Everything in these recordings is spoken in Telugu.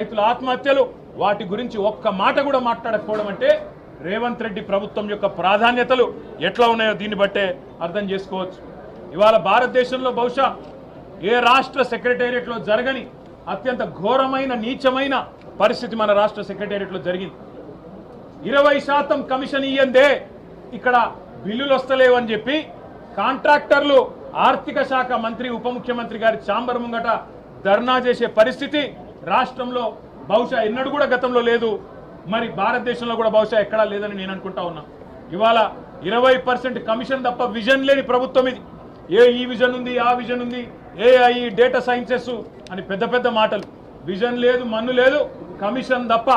రైతుల ఆత్మహత్యలు వాటి గురించి ఒక్క మాట కూడా మాట్లాడకపోవడం అంటే రేవంత్ రెడ్డి ప్రభుత్వం యొక్క ప్రాధాన్యతలు ఎట్లా ఉన్నాయో దీన్ని బట్టే అర్థం చేసుకోవచ్చు. ఇవాళ భారతదేశంలో బహుశా ఏ రాష్ట్ర సెక్రటేరియట్లో జరగని అత్యంత ఘోరమైన నీచమైన పరిస్థితి మన రాష్ట్ర సెక్రటేరియట్లో జరిగింది. 20% కమిషన్ ఇయ్యందే ఇక్కడ బిల్లులు వస్తలేవు అని చెప్పి కాంట్రాక్టర్లు ఆర్థిక శాఖ మంత్రి ఉప ముఖ్యమంత్రి గారి ఛాంబర్ ముంగట ధర్నా చేసే పరిస్థితి రాష్ట్రంలో బహుశా ఎన్నడూ కూడా గతంలో లేదు, మరి భారతదేశంలో కూడా బహుశా ఎక్కడా లేదని నేను అనుకుంటా ఉన్నా. ఇవాళ 20% కమిషన్ తప్ప విజన్ లేని ప్రభుత్వం ఇది. ఈ విజన్ ఉంది, ఆ విజన్ ఉంది, AI డేటా సైన్సెస్ అని పెద్ద పెద్ద మాటలు. విజన్ లేదు, మన్ను లేదు, కమిషన్ తప్ప.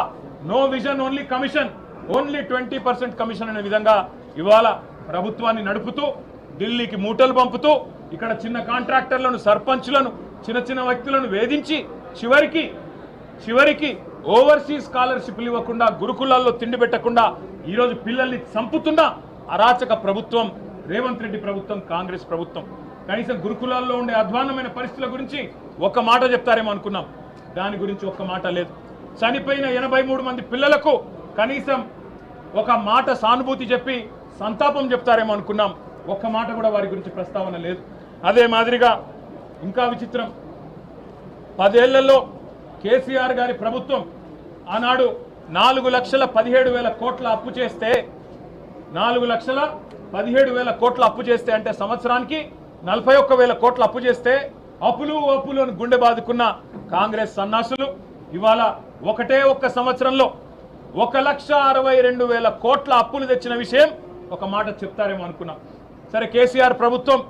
No vision only commission, only 20% commission అనే విధంగా ఇవాళ ప్రభుత్వాన్ని నడుపుతూ ఢిల్లీకి మూటలు పంపుతూ ఇక్కడ చిన్న కాంట్రాక్టర్లను, సర్పంచ్లను, చిన్న చిన్న వ్యక్తులను వేధించి చివరికి ఓవర్సీస్ స్కాలర్షిప్లు ఇవ్వకుండా, గురుకులాల్లో తిండి పెట్టకుండా ఈరోజు పిల్లల్ని చంపుతున్న అరాచక ప్రభుత్వం రేవంత్ రెడ్డి ప్రభుత్వం, కాంగ్రెస్ ప్రభుత్వం. కనీసం గురుకులాల్లో ఉండే అధ్వాన్నమైన పరిస్థితుల గురించి ఒక్క మాట చెప్తారేమో అనుకున్నాం, దాని గురించి ఒక్క మాట లేదు. చనిపోయిన 83 మంది పిల్లలకు కనీసం ఒక మాట సానుభూతి చెప్పి సంతాపం చెప్తారేమో అనుకున్నాం, ఒక్క మాట కూడా వారి గురించి ప్రస్తావన లేదు. అదే మాదిరిగా ఇంకా విచిత్రం, 10 ఏళ్లలో కేసీఆర్ గారి ప్రభుత్వం ఆనాడు 4,17,000 కోట్ల అప్పు చేస్తే, 4,17,000 కోట్ల అప్పు చేస్తే అంటే సంవత్సరానికి 41,000 కోట్ల అప్పు చేస్తే అప్పులు అని గుండె బాదుకున్న కాంగ్రెస్ సన్నాసులు ఇవాళ ఒక్క సంవత్సరంలో 1,62,000 కోట్ల అప్పులు తెచ్చిన విషయం ఒక మాట చెప్తారేమో అనుకున్నాం. సరే, కేసీఆర్ ప్రభుత్వం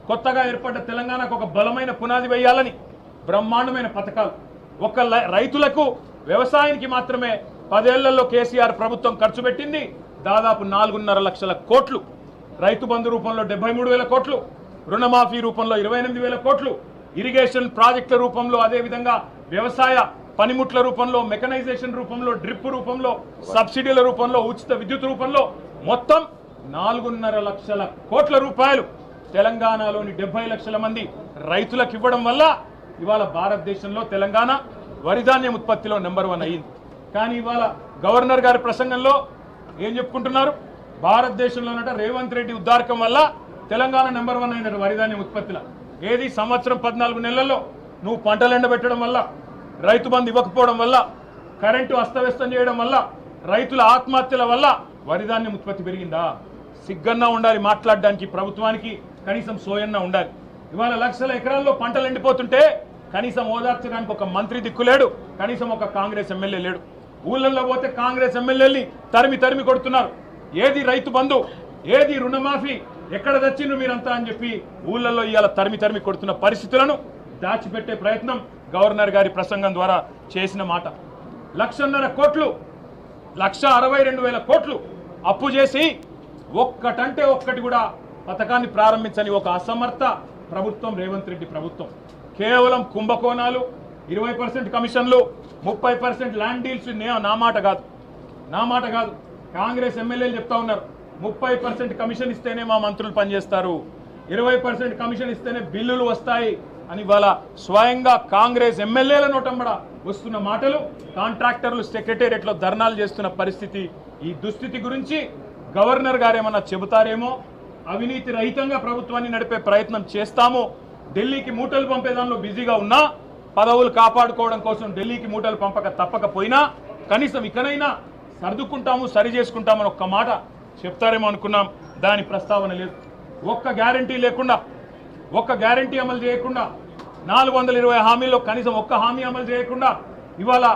కొత్తగా ఏర్పడ్డ తెలంగాణకు ఒక బలమైన పునాది వేయాలని బ్రహ్మాండమైన పథకాలు, రైతులకు వ్యవసాయానికి మాత్రమే 10 ఏళ్లలో కేసీఆర్ ప్రభుత్వం ఖర్చు పెట్టింది దాదాపు 4.5 లక్షల కోట్లు. రైతు బంధు రూపంలో 73,000 కోట్లు, రుణమాఫీ రూపంలో 28,000 కోట్లు, ఇరిగేషన్ ప్రాజెక్టుల రూపంలో, అదేవిధంగా వ్యవసాయ పనిముట్ల రూపంలో, మెకనైజేషన్ రూపంలో, డ్రిప్ రూపంలో, సబ్సిడీల రూపంలో, ఉచిత విద్యుత్ రూపంలో మొత్తం 4.5 లక్షల కోట్ల రూపాయలు తెలంగాణలోని 70 లక్షల మంది రైతులకు ఇవ్వడం వల్ల ఇవాళ భారతదేశంలో తెలంగాణ వరిధాన్యం ఉత్పత్తిలో నెంబర్ 1 అయ్యింది. కానీ ఇవాళ గవర్నర్ గారి ప్రసంగంలో ఏం చెప్పుకుంటున్నారు? భారతదేశంలోనట రేవంత్ రెడ్డి ఉద్దారకం వల్ల తెలంగాణ నెంబర్ 1 అయినట్టు వరిధాన్యం ఉత్పత్తిలో. ఏది సంవత్సరం 14 నెలల్లో నువ్వు పంటలు ఎండబెట్టడం వల్ల, రైతు బంధు ఇవ్వకపోవడం వల్ల, కరెంటు అస్తవ్యస్తం చేయడం వల్ల, రైతుల ఆత్మహత్యల వల్ల వరిధాన్యం ఉత్పత్తి పెరిగిందా? సిగ్గన్నా ఉండాలి మాట్లాడడానికి ప్రభుత్వానికి, కనీసం సోయన్నా ఉండాలి. ఇవాళ లక్షల ఎకరాల్లో పంటలు ఎండిపోతుంటే కనీసం ఓదార్చడానికి ఒక మంత్రి దిక్కులేడు, కనీసం ఒక కాంగ్రెస్ ఎమ్మెల్యే లేడు. ఊళ్ళల్లో పోతే కాంగ్రెస్ ఎమ్మెల్యేని తరిమి కొడుతున్నారు. ఏది రైతు బంధు, ఏది రుణమాఫీ, ఎక్కడ తెచ్చిండ్రు మీరంతా అని చెప్పి ఊళ్ళల్లో ఇవాళ తరిమి కొడుతున్న పరిస్థితులను దాచిపెట్టే ప్రయత్నం గవర్నర్ గారి ప్రసంగం ద్వారా చేసిన మాట. 1,50,000 కోట్లు, 1,62,000 కోట్లు అప్పు చేసి ఒక్కటంటే ఒక్కటి కూడా పథకాన్ని ప్రారంభించని ఒక అసమర్థ ప్రభుత్వం రేవంత్ రెడ్డి ప్రభుత్వం. కేవలం కుంభకోణాలు, 20% కమిషన్లు, 30% ల్యాండ్ డీల్స్. నా మాట కాదు, కాంగ్రెస్ ఎమ్మెల్యేలు చెప్తా ఉన్నారు 30% కమిషన్ ఇస్తేనే మా మంత్రులు పనిచేస్తారు, 20% కమిషన్ ఇస్తేనే బిల్లులు వస్తాయి అని ఇవాళ స్వయంగా కాంగ్రెస్ ఎమ్మెల్యేల నోటంబడ వస్తున్న మాటలు, కాంట్రాక్టర్లు సెక్రటేరియట్లో ధర్నాలు చేస్తున్న పరిస్థితి. ఈ దుస్థితి గురించి గవర్నర్ గారు ఏమన్నా చెబుతారేమో. అవినీతి రహితంగా ప్రభుత్వాన్ని నడిపే ప్రయత్నం చేస్తాము, ఢిల్లీకి మూటలు పంపేదానిలో బిజీగా ఉన్నా, పదవులు కాపాడుకోవడం కోసం ఢిల్లీకి మూటలు తప్పకపోయినా కనీసం ఇకనైనా సర్దుకుంటాము, సరి చేసుకుంటామని ఒక్క మాట చెప్తారేమో అనుకున్నాం. దాని ప్రస్తావన లేదు. ఒక్క గ్యారంటీ లేకుండా, ఒక్క గ్యారంటీ అమలు చేయకుండా, 420 హామీల్లో కనీసం ఒక్క హామీ అమలు చేయకుండా ఇవాళ